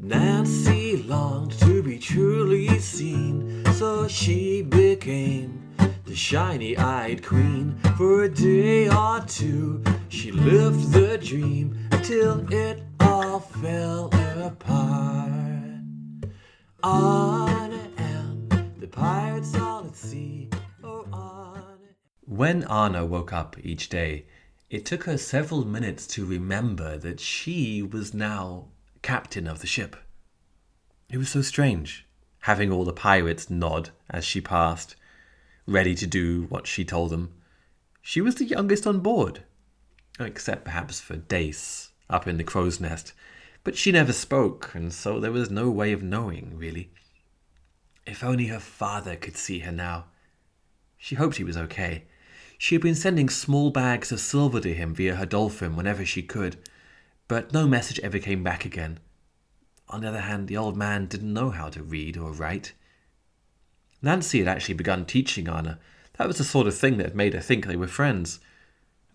Nancy longed to be truly seen, so she became the shiny-eyed queen. For a day or two, she lived the dream till it all fell apart. Arna and the pirates all at sea. Oh, Arna. When Arna woke up each day, it took her several minutes to remember that she was now captain of the ship. It was so strange, having all the pirates nod as she passed, ready to do what she told them. She was the youngest on board, except perhaps for Dace up in the crow's nest, but she never spoke, and so there was no way of knowing, really. If only her father could see her now. She hoped he was okay. She had been sending small bags of silver to him via her dolphin whenever she could, but no message ever came back again. On the other hand, the old man didn't know how to read or write. Nancy had actually begun teaching Arna. That was the sort of thing that had made her think they were friends.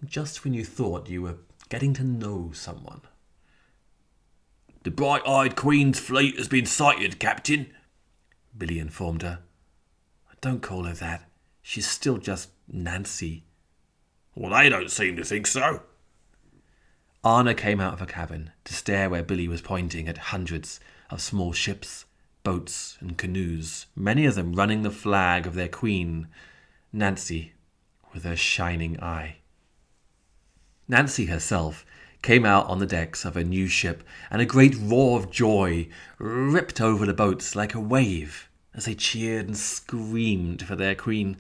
Just when you thought you were getting to know someone. "The bright-eyed Queen's fleet has been sighted, Captain," Billy informed her. "Don't call her that. She's still just Nancy." "Well, they don't seem to think so." Arna came out of her cabin to stare where Billy was pointing at hundreds of small ships, boats and canoes, many of them running the flag of their queen, Nancy, with her shining eye. Nancy herself came out on the decks of her new ship, and a great roar of joy ripped over the boats like a wave as they cheered and screamed for their queen.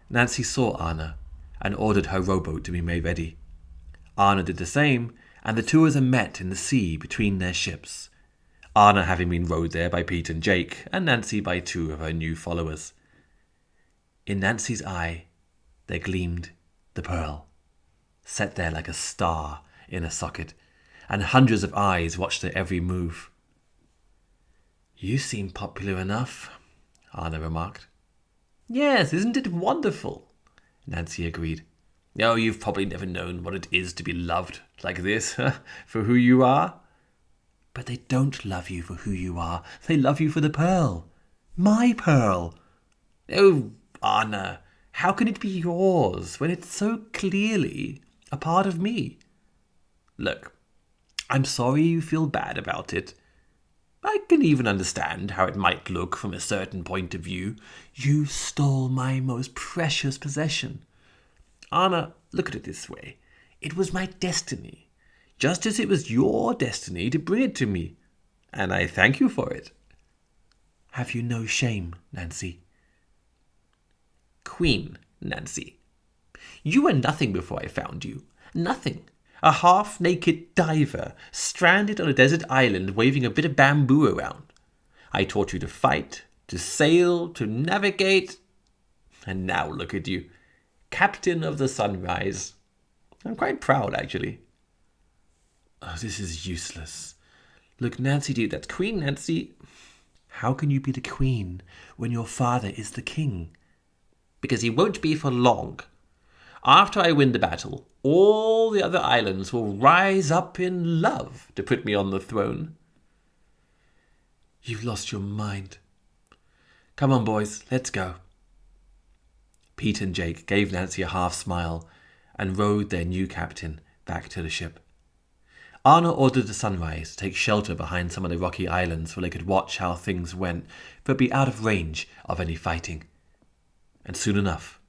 Nancy saw Arna and ordered her rowboat to be made ready. Arna did the same, and the two of them met in the sea between their ships, Arna having been rowed there by Pete and Jake, and Nancy by two of her new followers. In Nancy's eye there gleamed the pearl, set there like a star in a socket, and hundreds of eyes watched her every move. "You seem popular enough," Arna remarked. "Yes, isn't it wonderful?" Nancy agreed. "Oh, you've probably never known what it is to be loved like this, for who you are." "But they don't love you for who you are. They love you for the pearl. My pearl." "Oh, Arna, how can it be yours when it's so clearly a part of me? Look, I'm sorry you feel bad about it. I can even understand how it might look from a certain point of view. You stole my most precious possession. Arna, look at it this way. It was my destiny, just as it was your destiny to bring it to me, and I thank you for it." "Have you no shame, Nancy?" "Queen Nancy, you were nothing before I found you. Nothing. A half-naked diver, stranded on a desert island waving a bit of bamboo around. I taught you to fight, to sail, to navigate, and now look at you. Captain of the Sunrise. I'm quite proud, actually." "Oh, this is useless. Look, Nancy, dear, that's Queen Nancy." "How can you be the queen when your father is the king?" "Because he won't be for long. After I win the battle, all the other islands will rise up in love to put me on the throne." "You've lost your mind. Come on, boys, let's go." Pete and Jake gave Nancy a half-smile and rowed their new captain back to the ship. Arna ordered the Sunrise to take shelter behind some of the rocky islands where they could watch how things went, but be out of range of any fighting. And soon enough,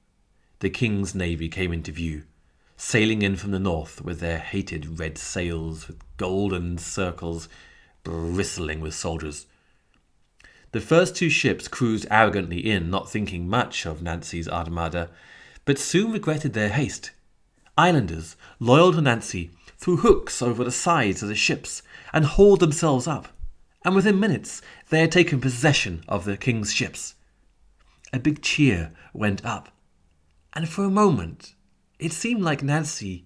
the King's navy came into view, sailing in from the north with their hated red sails with golden circles bristling with soldiers. The first two ships cruised arrogantly in, not thinking much of Nancy's armada, but soon regretted their haste. Islanders, loyal to Nancy, threw hooks over the sides of the ships and hauled themselves up, and within minutes they had taken possession of the King's ships. A big cheer went up, and for a moment it seemed like Nancy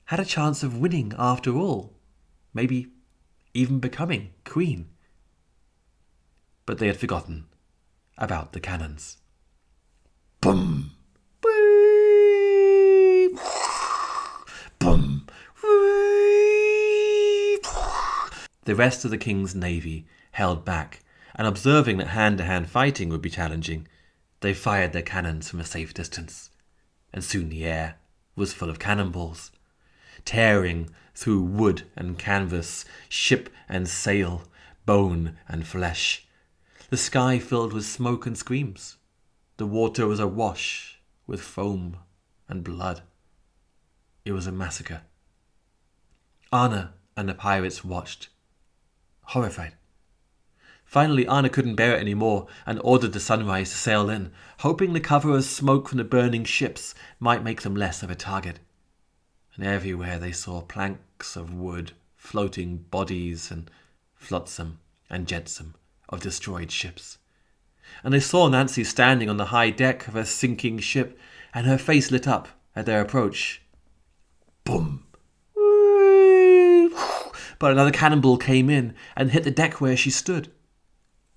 had a chance of winning after all, maybe even becoming queen. But they had forgotten about the cannons. Boom! Boom! The rest of the king's navy held back, and observing that hand-to-hand fighting would be challenging, they fired their cannons from a safe distance, and soon the air was full of cannonballs, tearing through wood and canvas, ship and sail, bone and flesh. The sky filled with smoke and screams. The water was awash with foam and blood. It was a massacre. Arna and the pirates watched, horrified. Finally, Arna couldn't bear it anymore and ordered the Sunrise to sail in, hoping the cover of smoke from the burning ships might make them less of a target. And everywhere they saw planks of wood, floating bodies and flotsam and jetsam of destroyed ships. And they saw Nancy standing on the high deck of a sinking ship, and her face lit up at their approach. Boom! But another cannonball came in and hit the deck where she stood,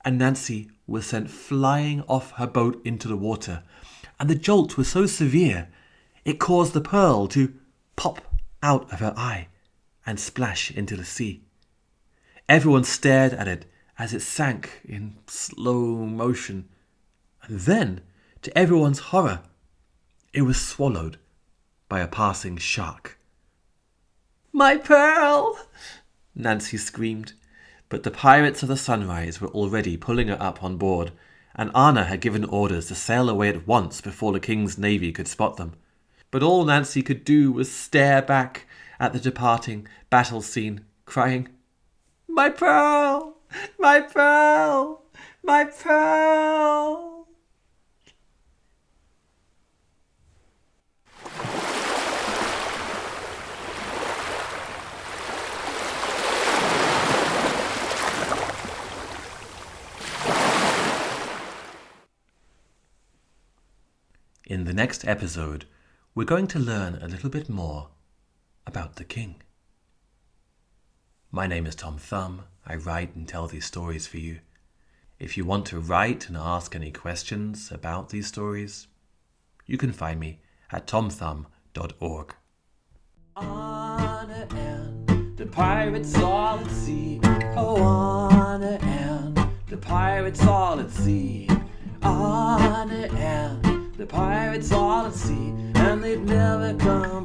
and Nancy was sent flying off her boat into the water, and the jolt was so severe it caused the pearl to pop out of her eye and splash into the sea. Everyone stared at it as it sank in slow motion, and then, to everyone's horror, it was swallowed by a passing shark. "My pearl!" Nancy screamed, but the pirates of the Sunrise were already pulling her up on board, and Arna had given orders to sail away at once before the king's navy could spot them. But all Nancy could do was stare back at the departing battle scene, crying, "My pearl! My pearl! My pearl!" In the next episode, we're going to learn a little bit more about the king. My name is Tom Thumb. I write and tell these stories for you. If you want to write and ask any questions about these stories, you can find me at tomthumb.org. Arna and the pirates all at sea. Oh, Arna and the pirates all at sea. Arna and the pirates all at sea, and they'd never come